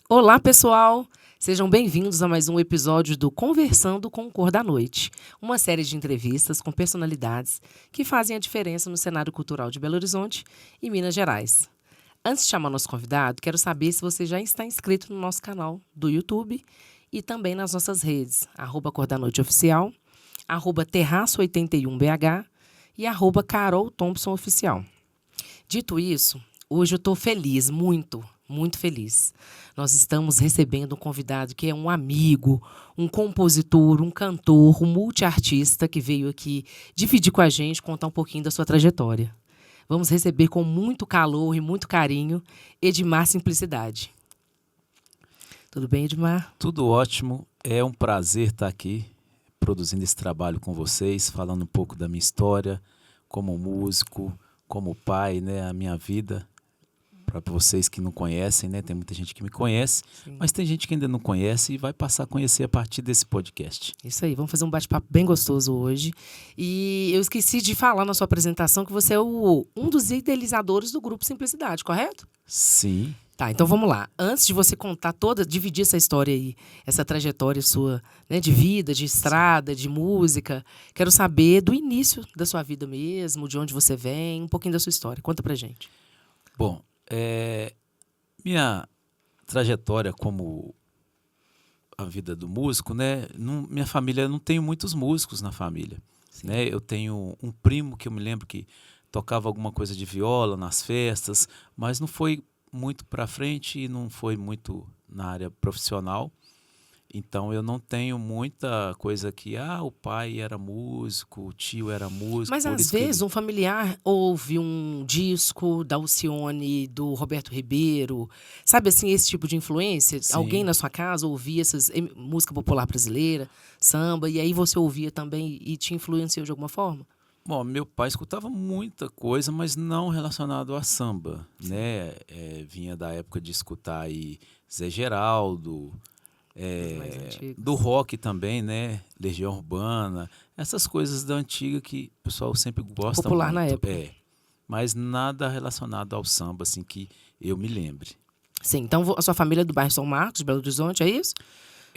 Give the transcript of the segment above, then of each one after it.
Olá, pessoal! Sejam bem-vindos a mais um episódio do Conversando com o Cor da Noite, uma série de entrevistas com personalidades que fazem a diferença no cenário cultural de Belo Horizonte e Minas Gerais. Antes de chamar nosso convidado, quero saber se você já está inscrito no nosso canal do YouTube e também nas nossas redes, @Cor da Noite Oficial, @Terraço81BH e @Carol Thompson Oficial. Dito isso, hoje eu estou feliz, muito feliz. Nós estamos recebendo um convidado que é um amigo, um compositor, um cantor, um multiartista que veio aqui dividir com a gente, contar um pouquinho da sua trajetória. Vamos receber com muito calor e muito carinho Edmar Simplicidade. Tudo bem, Edmar? Tudo ótimo. É um prazer estar aqui produzindo esse trabalho com vocês, falando um pouco da minha história como músico, como pai, né, a minha vida. Para vocês que não conhecem, né, tem muita gente que me conhece, Sim. mas tem gente que ainda não conhece e vai passar a conhecer a partir desse podcast. Isso aí, vamos fazer um bate-papo bem gostoso hoje. E eu esqueci de falar na sua apresentação que você é um dos idealizadores do Grupo Simplicidade, correto? Sim. Tá, então vamos lá. Antes de você contar dividir essa história aí, essa trajetória sua, né, de vida, de estrada, de música, quero saber do início da sua vida mesmo, de onde você vem, um pouquinho da sua história. Conta pra gente. Bom, minha trajetória como a vida do músico, né? Minha família, não tenho muitos músicos na família, né? Eu tenho um primo que eu me lembro que tocava alguma coisa de viola nas festas, mas não foi muito para frente e não foi muito na área profissional. Então eu não tenho muita coisa que o pai era músico, o tio era músico. Mas às vezes um familiar ouve um disco da Alcione, do Roberto Ribeiro, sabe assim, esse tipo de influência? Sim. Alguém na sua casa ouvia música popular brasileira, samba, e aí você ouvia também e te influenciou de alguma forma? Bom, meu pai escutava muita coisa, mas não relacionado a samba, né? Vinha da época de escutar aí Zé Geraldo, do rock também, né? Legião Urbana, essas coisas da antiga que o pessoal sempre gosta popular muito. Na época. Mas nada relacionado ao samba, assim, que eu me lembre. Sim, então a sua família é do bairro São Marcos, de Belo Horizonte, é isso?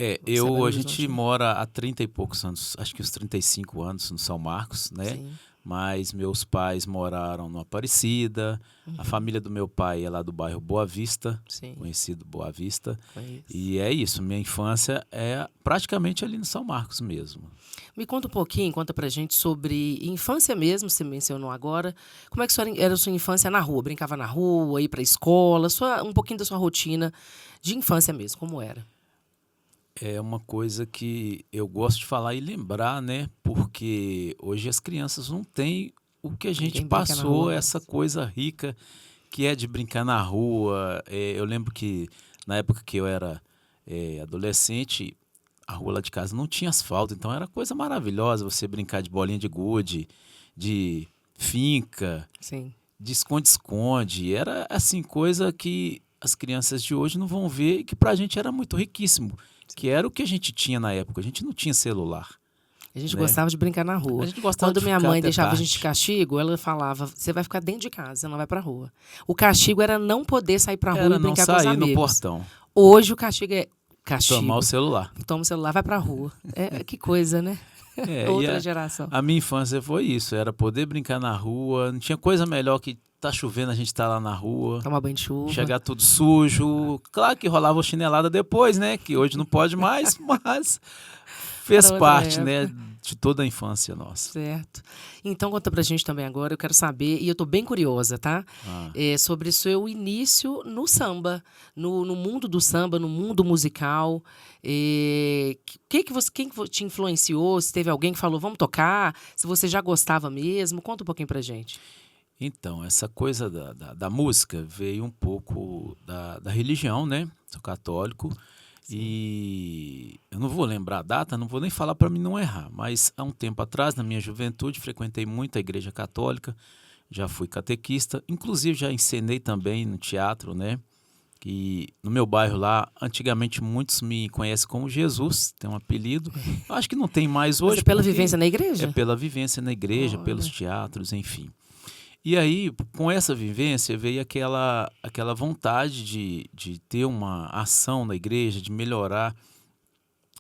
A gente mora há 30 e poucos anos, acho que uns 35 anos no São Marcos, né? Sim. Mas meus pais moraram no Aparecida, a família do meu pai é lá do bairro Boa Vista, Sim. conhecido Boa Vista. Conheço. E é isso, minha infância é praticamente ali no São Marcos mesmo. Me conta um pouquinho, conta pra gente sobre infância mesmo, você mencionou agora. Como é que era a sua infância na rua? Brincava na rua, ia pra escola, um pouquinho da sua rotina de infância mesmo, como era? É uma coisa que eu gosto de falar e lembrar, né? Porque hoje as crianças não têm o que a gente passou, essa coisa rica que é de brincar na rua. Eu lembro que na época que eu era adolescente, a rua lá de casa não tinha asfalto, então era coisa maravilhosa você brincar de bolinha de gude, de finca, Sim. de esconde-esconde. Era assim, coisa que as crianças de hoje não vão ver e que pra gente era muito riquíssimo. Que era o que a gente tinha na época. A gente não tinha celular. A gente gostava de brincar na rua. A gente gostava Quando de minha ficar mãe até deixava a tarde. gente de castigo, ela falava, você vai ficar dentro de casa, você não vai pra rua. O castigo era não poder sair pra rua Era e não brincar com os sair amigos. no portão, Hoje o castigo é castigo. tomar o celular. Toma o celular, vai pra rua. Que coisa, né? Outra geração. A minha infância foi isso, era poder brincar na rua. Não tinha coisa melhor que tá chovendo, a gente tá lá na rua. Tomar banho de chuva. Chegar tudo sujo. Claro que rolava chinelada depois, né? Que hoje não pode mais, mas fez parte, né, de toda a infância nossa. Certo. Então conta pra gente também agora, eu quero saber, e eu tô bem curiosa, tá? Sobre o seu início no samba, no mundo do samba, no mundo musical. Quem que te influenciou? Se teve alguém que falou, vamos tocar? Se você já gostava mesmo? Conta um pouquinho pra gente. Então, essa coisa da música veio um pouco da religião, né? Sou católico. Sim. E eu não vou lembrar a data, não vou nem falar para mim não errar, mas há um tempo atrás, na minha juventude, frequentei muito a igreja católica, já fui catequista, inclusive já encenei também no teatro, né? Que no meu bairro lá, antigamente muitos me conhecem como Jesus, tem um apelido. Eu acho que não tem mais hoje. Mas é pela vivência na igreja? É pela vivência na igreja, pelos teatros, enfim. E aí, com essa vivência, veio aquela vontade de ter uma ação na igreja, de melhorar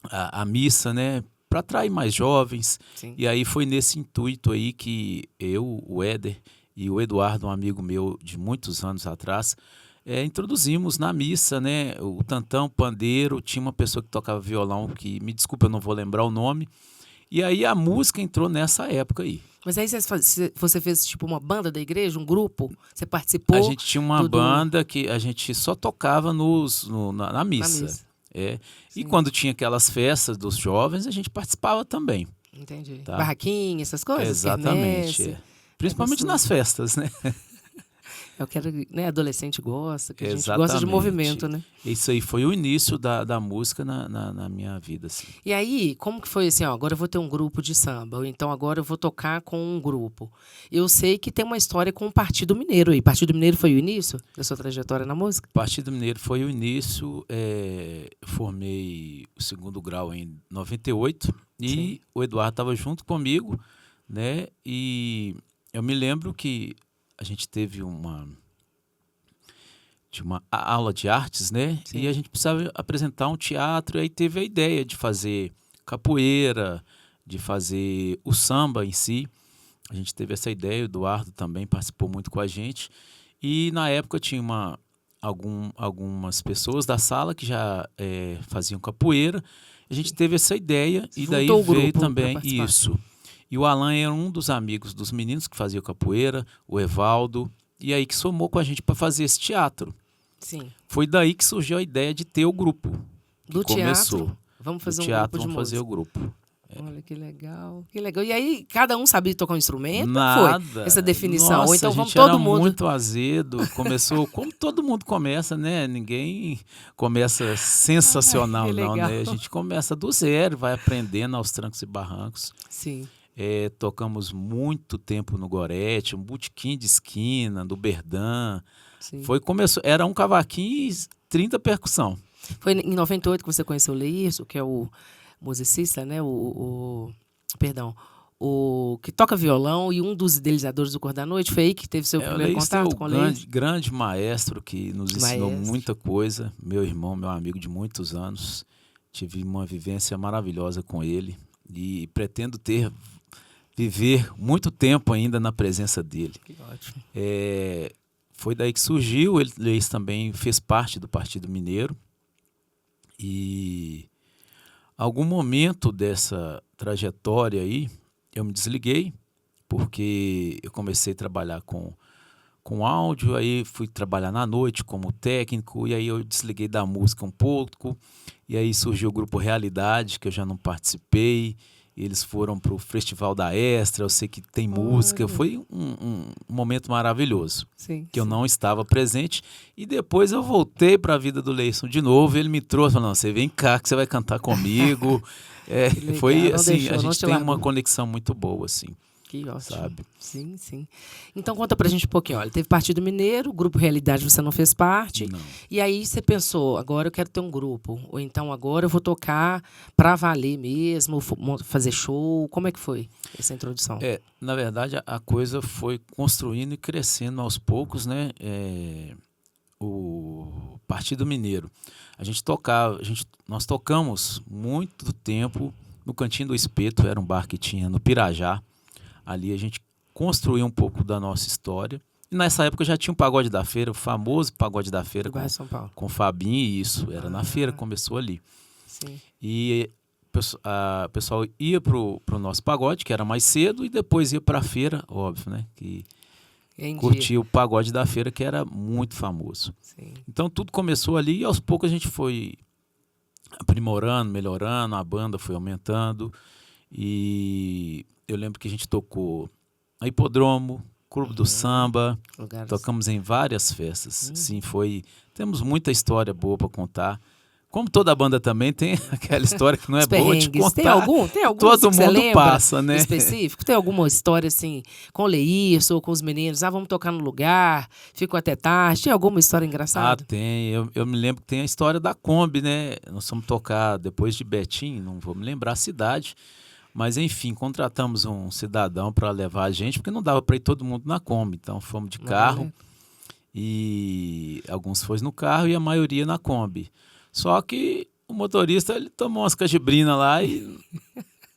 a missa, né? Para atrair mais jovens. Sim. E aí foi nesse intuito aí que eu, o Éder e o Eduardo, um amigo meu de muitos anos atrás, introduzimos na missa, né? O tantão, pandeiro, tinha uma pessoa que tocava violão, que, me desculpa, eu não vou lembrar o nome. E aí a música entrou nessa época aí. Mas aí você fez tipo uma banda da igreja, um grupo? Você participou? A gente tinha uma banda que a gente só tocava na missa. Na missa. E Sim. quando tinha aquelas festas dos jovens, a gente participava também. Entendi. Tá? Barraquinha, essas coisas? Exatamente. Principalmente nas festas, né? Eu quero, né? Adolescente gosta, que a gente Exatamente. gosta de movimento, né? Isso aí foi o início da música na minha vida, assim. E aí, como que foi assim, ó, agora eu vou ter um grupo de samba, ou então agora eu vou tocar com um grupo. Eu sei que tem uma história com o Partido Mineiro aí. Partido Mineiro foi o início da sua trajetória na música? Partido Mineiro foi o início. Eu formei o 2º grau em 98 e Sim. o Eduardo estava junto comigo, né? E eu me lembro que a gente teve uma aula de artes, né? Sim. E a gente precisava apresentar um teatro, e aí teve a ideia de fazer capoeira, de fazer o samba em si. A gente teve essa ideia, o Eduardo também participou muito com a gente. E na época tinha algumas pessoas da sala que já faziam capoeira. A gente teve essa ideia e daí veio também isso. E o Alan era um dos amigos dos meninos que fazia capoeira, o Evaldo, e aí que somou com a gente para fazer esse teatro. Sim. Foi daí que surgiu a ideia de ter o grupo. Do começou. Teatro? Vamos fazer Do um teatro, grupo de vamos fazer o grupo. Olha que legal, que legal. E aí, cada um sabia tocar um instrumento? Nada. Foi essa definição? Nossa, Ou então a vamos gente era todo mundo. muito azedo. Começou como todo mundo começa, né? Ninguém começa sensacional, Ai, não, legal. né? A gente começa do zero, vai aprendendo aos trancos e barrancos. Sim. Tocamos muito tempo no Gorete, um botequim de esquina, do Berdan. Sim. Era um cavaquinho e 30 percussão. Foi em 98 que você conheceu o Leirso, que é o musicista, né? Perdão. O que toca violão e um dos idealizadores do Cor da Noite. Foi aí que teve seu primeiro contato com o Leirso? Grande maestro que nos ensinou muita coisa. Meu irmão, meu amigo de muitos anos. Tive uma vivência maravilhosa com ele e pretendo viver muito tempo ainda na presença dele. Que ótimo. Foi daí que surgiu. Ele também fez parte do Partido Mineiro. E algum momento dessa trajetória aí, eu me desliguei, porque eu comecei a trabalhar com áudio, aí fui trabalhar na noite como técnico, e aí eu desliguei da música um pouco, e aí surgiu o grupo Realidade, que eu já não participei. Eles foram para o Festival da Extra, eu sei que tem música. Foi um momento maravilhoso, que eu não estava presente. E depois eu voltei para a vida do Leirson de novo, ele me trouxe, falou, não, você vem cá que você vai cantar comigo. Foi assim, a gente tem uma conexão muito boa, assim. Que ótimo. Sabe? Sim, sim. Então conta pra gente um pouquinho. Olha, teve Partido Mineiro, Grupo Realidade você não fez parte. Não. E aí você pensou, agora eu quero ter um grupo. Ou então agora eu vou tocar pra valer mesmo, fazer show. Como é que foi essa introdução? Na verdade, a coisa foi construindo e crescendo aos poucos, né? O Partido Mineiro. Nós tocamos muito tempo no Cantinho do Espeto, era um bar que tinha no Pirajá. Ali a gente construiu um pouco da nossa história. E nessa época já tinha um Pagode da Feira, o famoso Pagode da Feira com o Fabinho, e isso. Era na feira, começou ali. Sim. E o pessoal ia pro nosso pagode, que era mais cedo, e depois ia para a feira, óbvio, né? Que curtia o Pagode da Feira, que era muito famoso. Sim. Então tudo começou ali e aos poucos a gente foi aprimorando, melhorando, a banda foi aumentando. E eu lembro que a gente tocou a Hipodromo, Clube do Samba, tocamos em várias festas. Sim, temos muita história boa para contar. Como toda banda também tem aquela história que não é boa de contar. Tem algum todo mundo passa, né? Específico? Tem alguma história assim, com o Leirso ou com os meninos? Vamos tocar no lugar, ficou até tarde. Tem alguma história engraçada? Tem. Eu me lembro que tem a história da Kombi, né? Nós fomos tocar depois de Betim, não vou me lembrar a cidade, Mas, enfim, contratamos um cidadão para levar a gente, porque não dava para ir todo mundo na Kombi. Então, fomos de carro e alguns foi no carro e a maioria na Kombi. Só que o motorista ele tomou umas cajibrinas lá e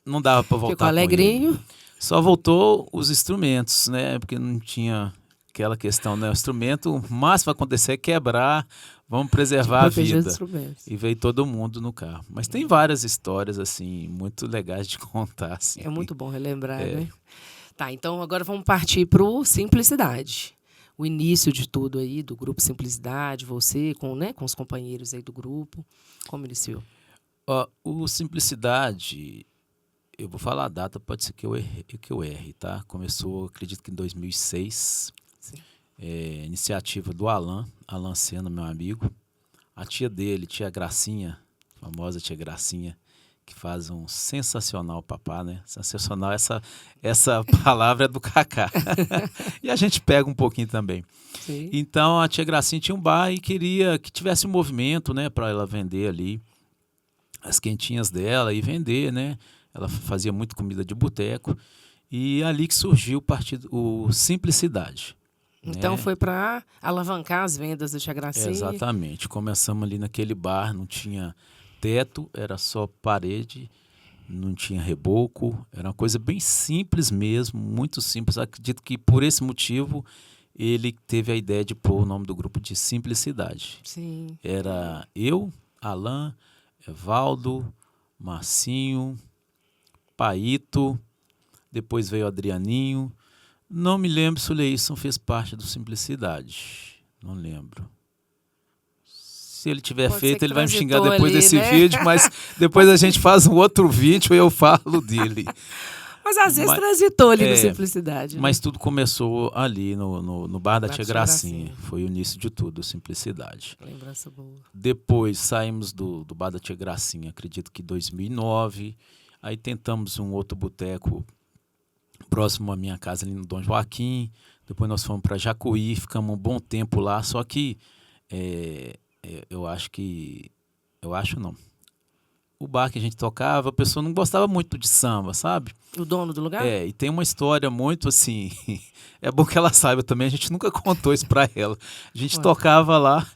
não dava para voltar Ficou com ele. alegrinho. Só voltou os instrumentos, né? Porque não tinha aquela questão, né? O instrumento, o máximo vai acontecer é quebrar, vamos preservar a Proteger os vida. instrumentos. E veio todo mundo no carro. Mas tem várias histórias, assim, muito legais de contar, assim. É muito bom relembrar, né? Tá, então agora vamos partir para o Simplicidade. O início de tudo aí, do grupo Simplicidade, você com, né, com os companheiros aí do grupo. Como iniciou? Ó, o Simplicidade, eu vou falar a data, pode ser que eu erre, tá? Começou, acredito que em 2006. Sim. Iniciativa do Alan Sena, meu amigo. A tia dele, tia Gracinha, famosa tia Gracinha, que faz um sensacional papá, né? Sensacional, essa palavra é do Cacá. E a gente pega um pouquinho também. Sim. Então, a tia Gracinha tinha um bar e queria que tivesse um movimento, né? Para ela vender ali as quentinhas dela e vender, né? Ela fazia muito comida de boteco. E ali que surgiu o Simplicidade. Então né? foi para alavancar as vendas da Tia Gracinha. Exatamente. Começamos ali naquele bar, não tinha teto, era só parede, não tinha reboco, era uma coisa bem simples mesmo, muito simples. Acredito que por esse motivo ele teve a ideia de pôr o nome do grupo de Simplicidade. Sim. Era eu, Alan, Evaldo, Marcinho, Paito, depois veio o Adrianinho. Não me lembro se o Leison fez parte do Simplicidade. Não lembro. Se ele tiver Pode ser feito, que ele vai me xingar transitou depois ali, desse né? vídeo, mas depois a gente faz um outro vídeo e eu falo dele. Mas às vezes Mas- transitou ali no Simplicidade. Mas tudo começou ali no bar da Bar Tia da Tia Gracinha. Gracinha. Foi o início de tudo, Simplicidade. Né? Lembrança boa. Depois saímos do bar da Tia Gracinha, acredito que em 2009. Aí tentamos um outro boteco próximo à minha casa, ali no Dom Joaquim. Depois nós fomos para Jacuí, ficamos um bom tempo lá. Só que eu acho que... Eu acho não. O bar que a gente tocava, a pessoa não gostava muito de samba, sabe? O dono do lugar? E tem uma história muito assim... É bom que ela saiba também, a gente nunca contou isso para ela. A gente Ué. tocava lá,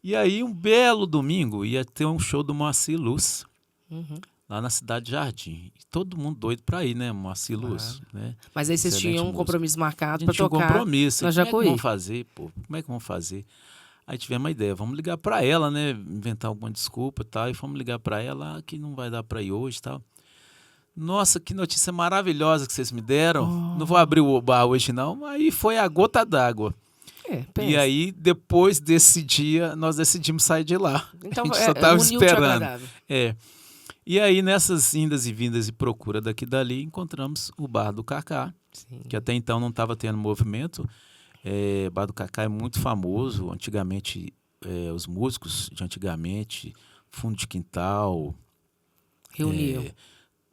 e aí um belo domingo ia ter um show do Moacir Luz, Uhum. lá na Cidade de Jardim. E todo mundo doido para ir, né, Moacir Luz, né? Mas aí vocês Excelente tinham um músico. compromisso A marcado gente para tinha um tocar compromisso. na Como é que Jacuí. vamos fazer, pô? Como é que vamos fazer? Aí tivemos uma ideia, vamos ligar para ela, né? Inventar alguma desculpa e tal. E fomos ligar para ela que não vai dar para ir hoje e tal. Nossa, que notícia maravilhosa que vocês me deram. Não vou abrir o bar hoje, não. Aí foi a gota d'água. Pensa. E aí, depois desse dia, nós decidimos sair de lá. Então, a gente só estava uniu o esperando. agradável. E aí, nessas indas e vindas e procura daqui e dali, encontramos o Bar do Cacá, Sim. que até então não estava tendo movimento. Bar do Cacá é muito famoso. Antigamente, os músicos de antigamente, Fundo de Quintal, Reuniam.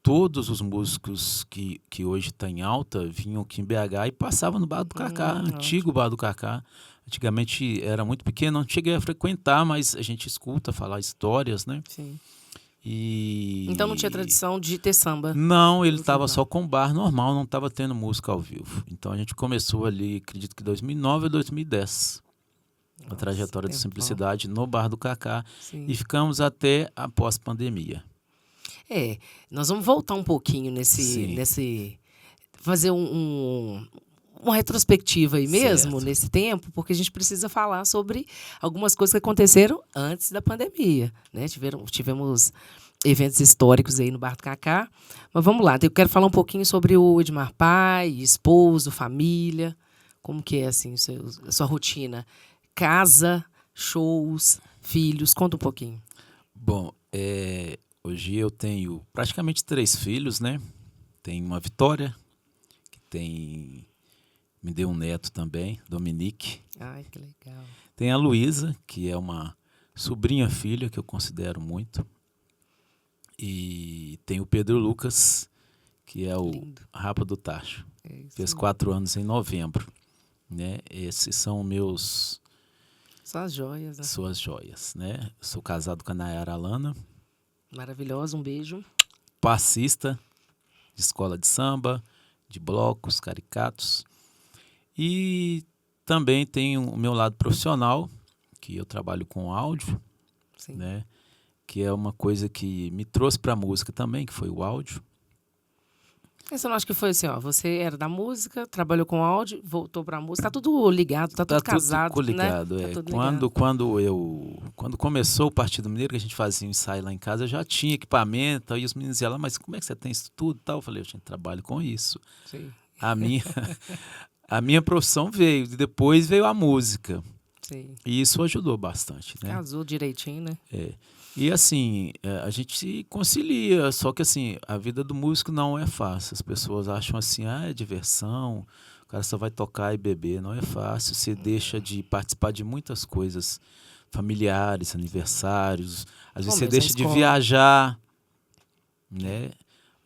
todos os músicos que hoje estão em alta vinham aqui em BH e passavam no Bar do Cacá, antigo Bar do Cacá. Antigamente era muito pequeno, não cheguei a frequentar, mas a gente escuta falar histórias, né? Sim. E... Então não tinha tradição de ter samba. Não, ele No estava bar. só com bar normal, não estava tendo música ao vivo. Então a gente começou ali, acredito que 2009 ou 2010, a trajetória de tempão. Simplicidade no Bar do Cacá. Sim. E ficamos até após pandemia. Nós vamos voltar um pouquinho Sim. nesse fazer uma retrospectiva aí mesmo, Certo. nesse tempo, porque a gente precisa falar sobre algumas coisas que aconteceram antes da pandemia, né? Tivemos eventos históricos aí no Bar do Cacá, mas vamos lá, eu quero falar um pouquinho sobre o Edmar pai, esposo, família, como que é assim, a sua rotina, casa, shows, filhos, conta um pouquinho. Bom, hoje eu tenho praticamente 3 filhos, né? Tenho uma Vitória, que me deu um neto também, Dominique. Ai, que legal. Tem a Luísa, que é uma sobrinha filha que eu considero muito. E tem o Pedro Lucas, que é o Lindo. Rapa do Tacho. É isso Fez aí. 4 anos em novembro. Né? Esses são meus Só as joias, né? suas joias. Né? Sou casado com a Nayara Alana, Maravilhosa, um beijo. passista. de escola de samba, de blocos, caricatos. E também tem o meu lado profissional, que eu trabalho com áudio, Sim. né? Que é uma coisa que me trouxe para a música também, que foi o áudio. Você não acha que foi assim, ó, você era da música, trabalhou com áudio, voltou pra música, tá tudo ligado, tá Tá tudo tudo casado, né? coligado. Tá É. tudo ligado. Quando começou o Partido Mineiro, que a gente fazia um ensaio lá em casa, eu já tinha equipamento, aí os meninos iam lá, mas como é que você tem isso tudo e tal? Eu falei, eu trabalho com isso. Sim, A minha, a minha profissão veio, e depois veio a música. sim. E isso ajudou bastante, né? Casou direitinho, né? É. E assim, a gente se concilia, só que assim, a vida do músico não é fácil. As pessoas acham assim, é diversão, o cara só vai tocar e beber. Não é fácil, você deixa de participar de muitas coisas familiares, aniversários, às vezes Bom, você mas a deixa de escola. viajar, né?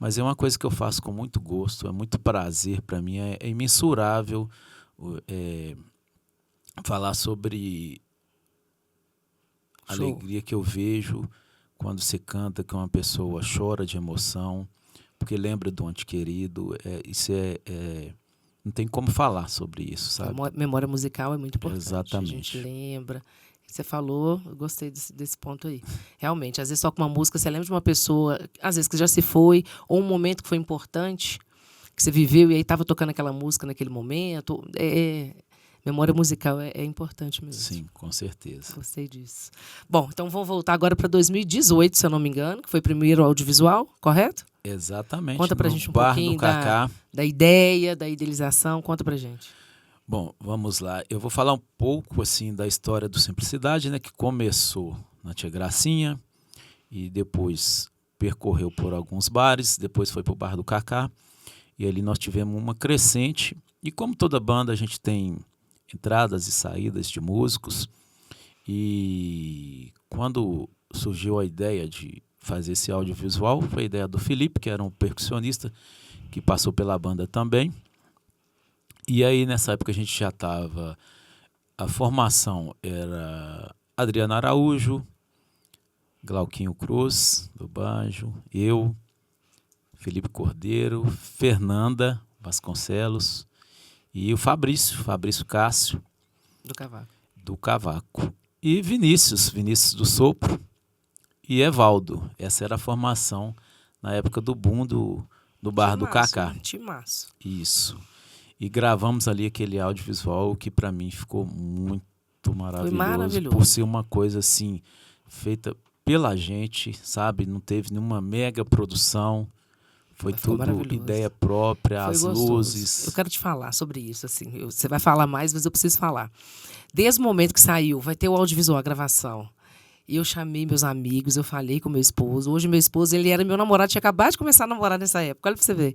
Mas é uma coisa que eu faço com muito gosto, é muito prazer para mim, é imensurável é, falar sobre a Show. alegria que eu vejo quando você canta, que uma pessoa chora de emoção, porque lembra do ente querido. Isso não tem como falar sobre isso, A sabe? memória musical é muito importante. A gente Exatamente. lembra. Você falou, eu gostei desse ponto aí. Realmente, às vezes toca uma música, você lembra de uma pessoa, às vezes que já se foi, ou um momento que foi importante, que você viveu e aí estava tocando aquela música naquele momento. Memória musical é importante mesmo. Sim, com certeza. Gostei disso. Bom, então vamos voltar agora para 2018, se eu não me engano, que foi o primeiro audiovisual, correto? Exatamente. Conta pra No gente um Bar do pouquinho Cacá. da ideia, da idealização. Conta pra gente. Bom, vamos lá. Eu vou falar um pouco assim da história do Simplicidade, né, que começou na Tia Gracinha e depois percorreu por alguns bares, depois foi para o Bar do Cacá, e ali nós tivemos uma crescente. E como toda banda, a gente tem entradas e saídas de músicos. E quando surgiu a ideia de fazer esse audiovisual, foi a ideia do Felipe, que era um percussionista que passou pela banda também. E aí, nessa época, a gente já estava... A formação era Adriano Araújo, Glauquinho Cruz, do banjo, eu, Felipe Cordeiro, Fernanda Vasconcelos e o Fabrício Cássio, Do cavaco. do cavaco. E Vinícius do sopro e Evaldo. Essa era a formação na época do boom do Bar do Cacá. Timaço. Isso. E gravamos ali aquele audiovisual que para mim ficou muito maravilhoso. Foi maravilhoso. Por ser uma coisa assim, feita pela gente, sabe? Não teve nenhuma mega produção. Foi tudo ideia própria, Foi as gostoso. luzes. Eu quero te falar sobre isso, assim. Você vai falar mais, mas eu preciso falar. Desde o momento que saiu, vai ter o audiovisual, a gravação. E eu chamei meus amigos, eu falei com meu esposo. Hoje, meu esposo, ele era meu namorado, tinha acabado de começar a namorar nessa época. Olha pra você ver.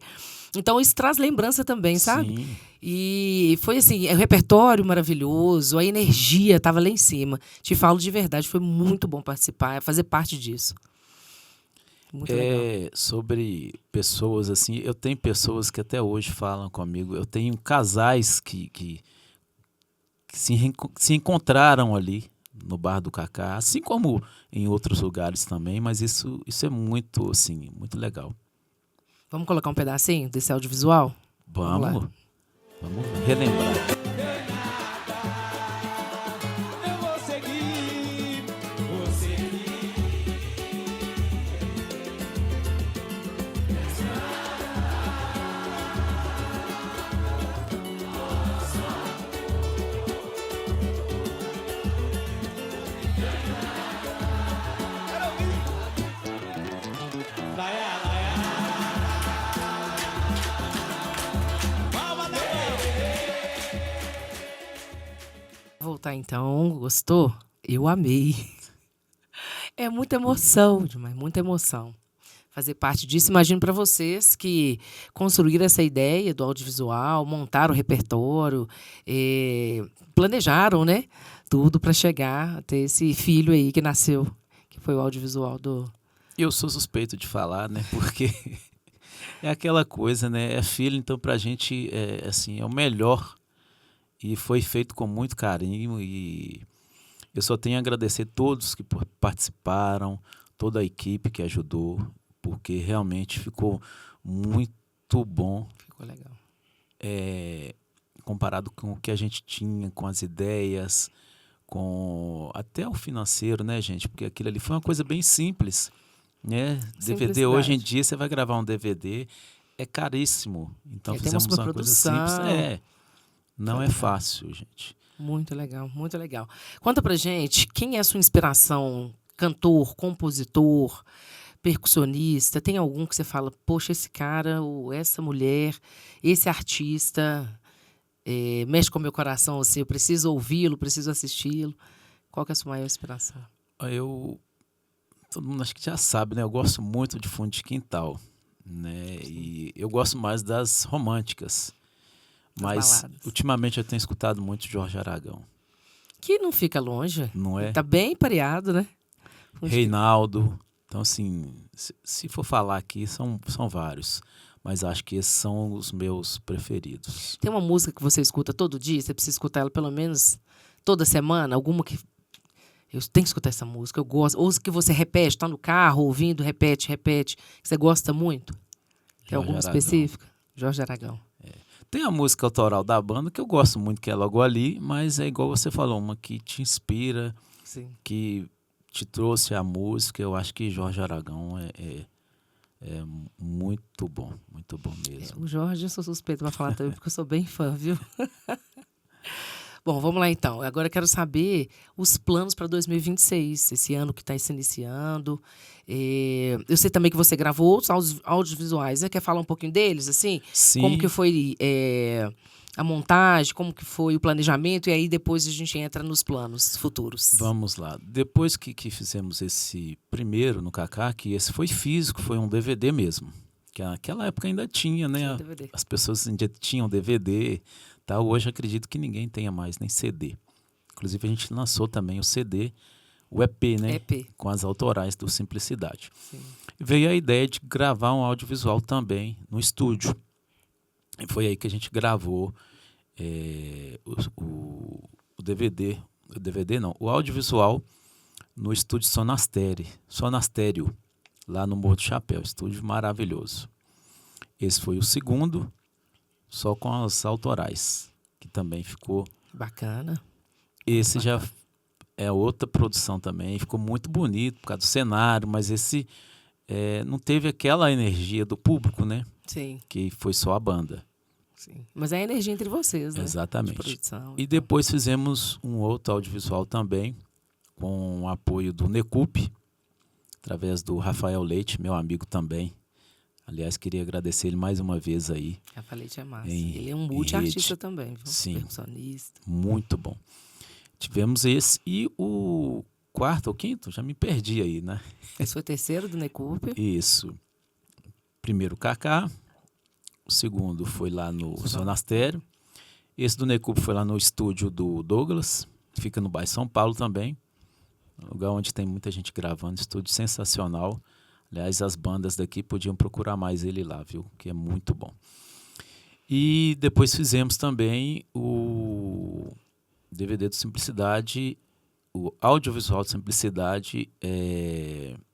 Então, isso traz lembrança também, sabe? Sim. E foi assim, o repertório maravilhoso, a energia estava lá em cima. Te falo de verdade, foi muito bom participar, fazer parte disso. Muito legal. Sobre pessoas assim, eu tenho pessoas que até hoje falam comigo. Eu tenho casais que se encontraram ali no Bar do Cacá, assim como em outros lugares também, mas isso é muito, assim, muito legal. Vamos colocar um pedacinho desse audiovisual? Vamos relembrar. Voltar então, gostou? Eu amei. É muita emoção, demais, muita emoção. Fazer parte disso. Imagino para vocês que construíram essa ideia do audiovisual, montaram o repertório, planejaram, né? Tudo para chegar a ter esse filho aí que nasceu, que foi o audiovisual do... Eu sou suspeito de falar, né? Porque é aquela coisa, né? É filho, então pra gente assim, é o melhor. E foi feito com muito carinho e eu só tenho a agradecer todos que participaram, toda a equipe que ajudou, porque realmente ficou muito muito bom. Ficou legal. Comparado com o que a gente tinha, com as ideias, com até o financeiro, né, gente? Porque aquilo ali foi uma coisa bem simples, né? DVD, hoje em Simplicidade. dia, você vai gravar um DVD, é caríssimo. Então, Tem uma fizemos uma coisa simples. superprodução. Não Foi é legal. fácil, gente. Muito legal, muito legal. Conta pra gente, quem é a sua inspiração? Cantor, compositor, percussionista? Tem algum que você fala, poxa, esse cara, ou essa mulher, esse artista, mexe com o meu coração, assim, eu preciso ouvi-lo, preciso assisti-lo. Qual que é a sua maior inspiração? Todo mundo acho que já sabe, né? Eu gosto muito de fundo de quintal, né? E eu gosto mais das românticas. Mas, baladas. ultimamente, eu tenho escutado muito Jorge Aragão. Que não fica longe. Não é? Tá bem pareado, né? Reinaldo. Então, assim, se for falar aqui, são vários. Mas acho que esses são os meus preferidos. Tem uma música que você escuta todo dia, você precisa escutar ela pelo menos toda semana, alguma que... Eu tenho que escutar essa música, eu gosto. Ou que você repete, tá no carro, ouvindo, repete, que você gosta muito. Tem alguma Jorge Aragão. específica? Jorge Aragão. Tem a música autoral da banda que eu gosto muito, que é Logo Ali, mas é igual você falou, uma que te inspira, Sim. que te trouxe a música. Eu acho que Jorge Aragão é muito bom mesmo. O Jorge, eu sou suspeita para falar também, porque eu sou bem fã, viu? Bom, vamos lá então. Agora eu quero saber os planos para 2026, esse ano que está se iniciando. Eu sei também que você gravou outros audiovisuais. Você quer falar um pouquinho deles, assim? Sim. Como que foi a montagem, como que foi o planejamento, e aí depois a gente entra nos planos futuros. Vamos lá. Depois que fizemos esse primeiro no Kaká, que esse foi físico, foi um DVD mesmo. Que naquela época ainda tinha, né? Tinha DVD. As pessoas ainda tinham DVD. Tá? Hoje acredito que ninguém tenha mais nem CD. Inclusive a gente lançou também o CD, o EP, né? EP. Com as autorais do Simplicidade. Sim. Veio a ideia de gravar um audiovisual também no estúdio. E foi aí que a gente gravou o DVD. O DVD não, o audiovisual no estúdio Sonastério, lá no Morro do Chapéu. Estúdio maravilhoso. Esse foi o segundo, só com as autorais, que também ficou... Bacana. Esse já é outra produção também, ficou muito bonito por causa do cenário, mas esse não teve aquela energia do público, né? Sim. Que foi só a banda. Sim. Mas é a energia entre vocês, né? Exatamente. De produção, E depois fizemos um outro audiovisual também, com o apoio do Necup, através do Rafael Leite, meu amigo também. Aliás, queria agradecer ele mais uma vez aí. Rafael Leite é massa. Ele é um multi-artista também, viu? Sim. Percussionista. Muito bom. Tivemos esse e o quarto ou quinto, já me perdi aí, né? Esse foi o terceiro do Necup. Isso. Primeiro o Kaká, o segundo foi lá no Sonastério. Esse do Necup foi lá no estúdio do Douglas, fica no bairro São Paulo também. Lugar onde tem muita gente gravando, estúdio sensacional. Aliás, as bandas daqui podiam procurar mais ele lá, viu? Que é muito bom. E depois fizemos também o DVD do Simplicidade, o audiovisual do Simplicidade,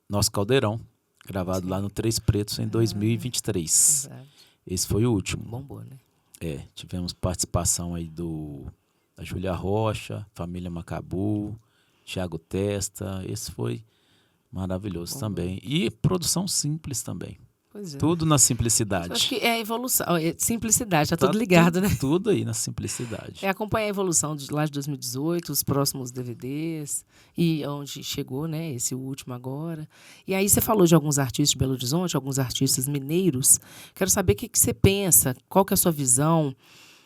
Nosso Caldeirão, gravado lá no Três Pretos em 2023. Verdade. Esse foi o último. Bombou, né? Tivemos participação aí da Júlia Rocha, Família Macabu, Thiago Testa. Esse foi maravilhoso também. E produção simples também. Pois é. Tudo na simplicidade. Eu acho que é a evolução, simplicidade, tá tudo ligado, né? Tudo aí na simplicidade. Acompanhar a evolução lá de 2018, os próximos DVDs, e onde chegou, né, esse último agora. E aí você falou de alguns artistas de Belo Horizonte, alguns artistas mineiros. Quero saber o que você pensa, qual que é a sua visão,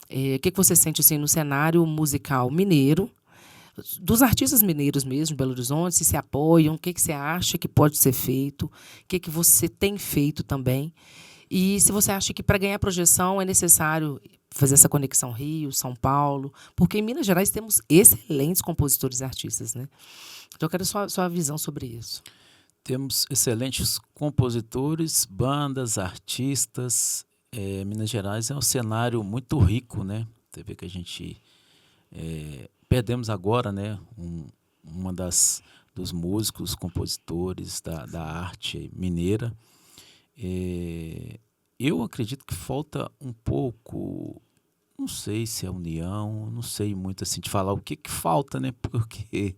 o que você sente assim, no cenário musical mineiro, dos artistas mineiros mesmo, de Belo Horizonte, se apoiam, o que você acha que pode ser feito, o que você tem feito também. E se você acha que para ganhar projeção é necessário fazer essa conexão Rio, São Paulo, porque em Minas Gerais temos excelentes compositores e artistas, né? Então eu quero sua visão sobre isso. Temos excelentes compositores, bandas, artistas. Minas Gerais é um cenário muito rico, né? Você vê que a gente... perdemos agora, né, uma dos músicos, compositores da arte mineira. eu acredito que falta um pouco, não sei se é união, não sei muito assim de falar o que que falta, né? Porque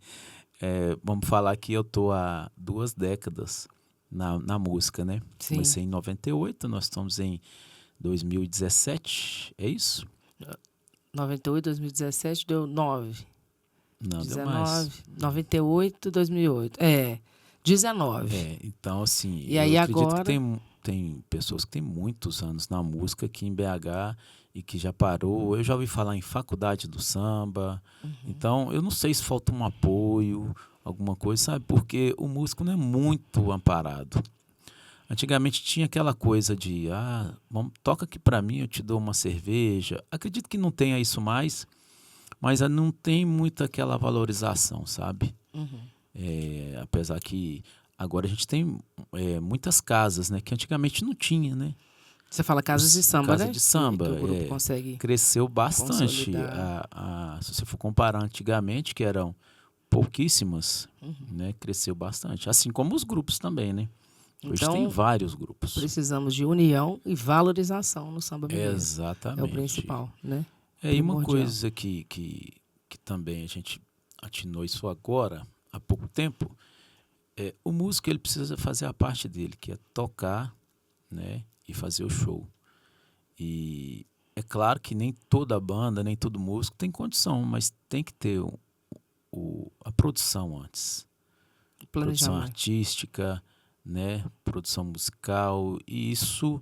vamos falar que eu tô há 2 décadas na música, né? Sim. Comecei em 98, nós estamos em 2017, é isso? 98, 2017 deu 9. Não, deu mais. 19, 98, 2008. 19. Então assim, E eu aí acredito que agora, tem pessoas que têm muitos anos na música aqui em BH e que já parou. Eu já ouvi falar em faculdade do samba. Então, eu não sei se falta um apoio, alguma coisa, sabe? Porque o músico não é muito amparado. Antigamente tinha aquela coisa de, toca aqui pra mim, eu te dou uma cerveja. Acredito que não tenha isso mais, mas não tem muito aquela valorização, sabe? Apesar que agora a gente tem muitas casas, né? Que antigamente não tinha, né? você fala casas de samba, Casa né? de Que samba o grupo consegue cresceu bastante. consolidar. Se você for comparar antigamente, que eram pouquíssimas, né? Cresceu bastante. Assim como os grupos também, né? Hoje tem Então, vários grupos. precisamos de união e valorização no samba mineiro. É o Exatamente. principal, né? E uma Primordial. coisa que também a gente atinou isso agora, há pouco tempo, o músico ele precisa fazer a parte dele, que é tocar, né, e fazer o show. E é claro que nem toda banda, nem todo músico tem condição, mas tem que ter a produção antes. Produção Planejamento. artística, né, produção musical, e isso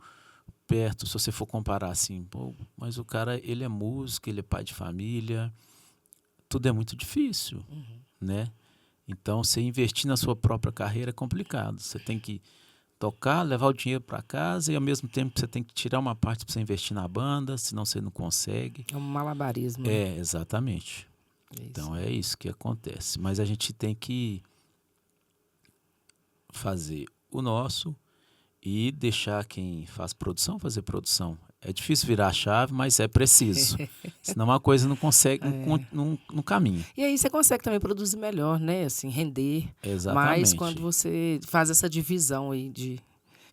perto, se você for comparar assim, pô, mas o cara, ele é músico, ele é pai de família, tudo é muito difícil, né? Então, você investir na sua própria carreira é complicado. Você tem que tocar, levar o dinheiro para casa e, ao mesmo tempo, você tem que tirar uma parte para você investir na banda, senão você não consegue. É um malabarismo, né? Exatamente. É isso. Então, é isso que acontece. Mas a gente tem que fazer o nosso e deixar quem faz produção fazer produção. É difícil virar a chave, mas é preciso. Senão a coisa não consegue, não caminha. E aí você consegue também produzir melhor, né? Assim, render mais quando Exatamente. você faz essa divisão aí de...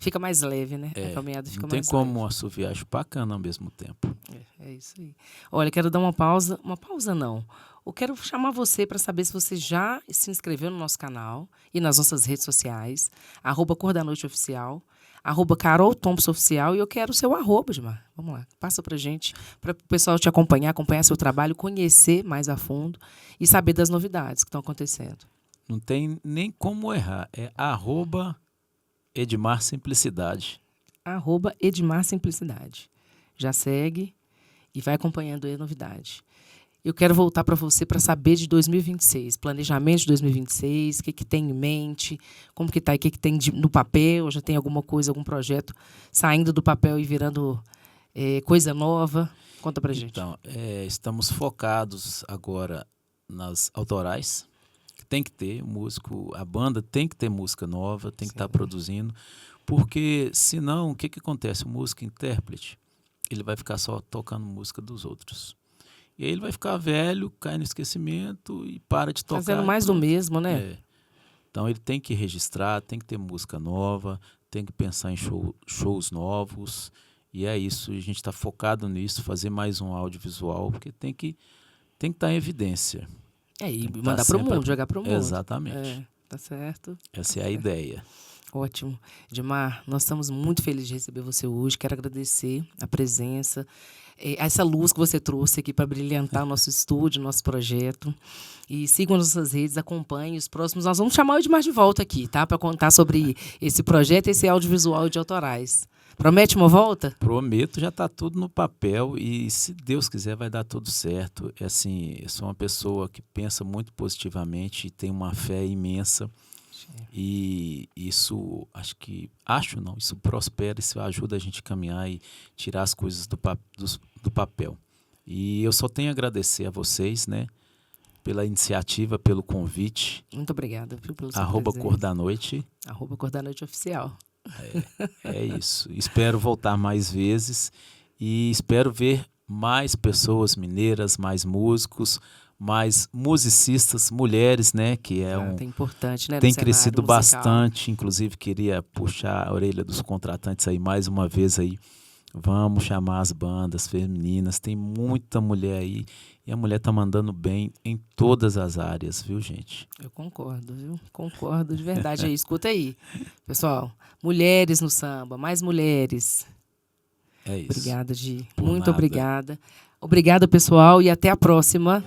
Fica mais leve, né? A caminhada fica Não tem mais como leve. assoviar chupar cana ao mesmo tempo. É isso aí. Olha, quero dar uma pausa. Uma pausa não. Eu quero chamar você para saber se você já se inscreveu no nosso canal e nas nossas redes sociais. @Cor da Noite Oficial. @Carol Thompson Oficial. E eu quero o seu arroba, Edmar. Vamos lá. Passa pra gente, para o pessoal te acompanhar seu trabalho, conhecer mais a fundo e saber das novidades que estão acontecendo. Não tem nem como errar. É @Edmar Simplicidade. @Edmar Simplicidade. Já segue e vai acompanhando aí a novidade. Eu quero voltar para você para saber de 2026, planejamento de 2026, o que tem em mente, como que está, o que tem no papel, já tem alguma coisa, algum projeto saindo do papel e virando coisa nova? Conta para gente. Então, estamos focados agora nas autorais. Tem que ter músico, a banda tem que ter música nova, tem que estar produzindo, porque senão, o que acontece? O músico intérprete, ele vai ficar só tocando música dos outros. E aí ele vai ficar velho, cai no esquecimento e para de tocar. Fazendo mais do mesmo, né? Então ele tem que registrar, tem que ter música nova, tem que pensar em shows novos. E é isso, a gente está focado nisso, fazer mais um audiovisual, porque tem que estar em evidência. E mandar para o mundo, jogar para o mundo. Exatamente. Tá certo. Essa é a ideia. Ótimo. Edmar, nós estamos muito felizes de receber você hoje. Quero agradecer a presença, essa luz que você trouxe aqui para brilhantar o nosso estúdio, nosso projeto. E sigam nossas redes, acompanhem os próximos. Nós vamos chamar o Edmar de volta aqui, tá? Para contar sobre esse projeto, esse audiovisual de autorais. Promete uma volta? Prometo, já está tudo no papel e, se Deus quiser, vai dar tudo certo. Eu sou uma pessoa que pensa muito positivamente e tem uma fé imensa. E isso, isso prospera, isso ajuda a gente a caminhar e tirar as coisas do papel. E eu só tenho a agradecer a vocês, né, pela iniciativa, pelo convite. Muito obrigada pelo seu @Cor da Noite. @Cor da Noite Oficial. É isso. Espero voltar mais vezes e espero ver mais pessoas mineiras, mais músicos, mais musicistas, mulheres, né? Que é É importante, né? no tem cenário crescido musical. bastante. Inclusive, queria puxar a orelha dos contratantes aí mais uma vez aí. Vamos chamar as bandas femininas. Tem muita mulher aí. E a mulher tá mandando bem em todas as áreas, viu, gente? Eu concordo, viu? Concordo de verdade. Aí, escuta aí. Pessoal, mulheres no samba, mais mulheres. É isso. Obrigada, Gi. Por Muito nada. obrigada. Obrigada, pessoal, e até a próxima.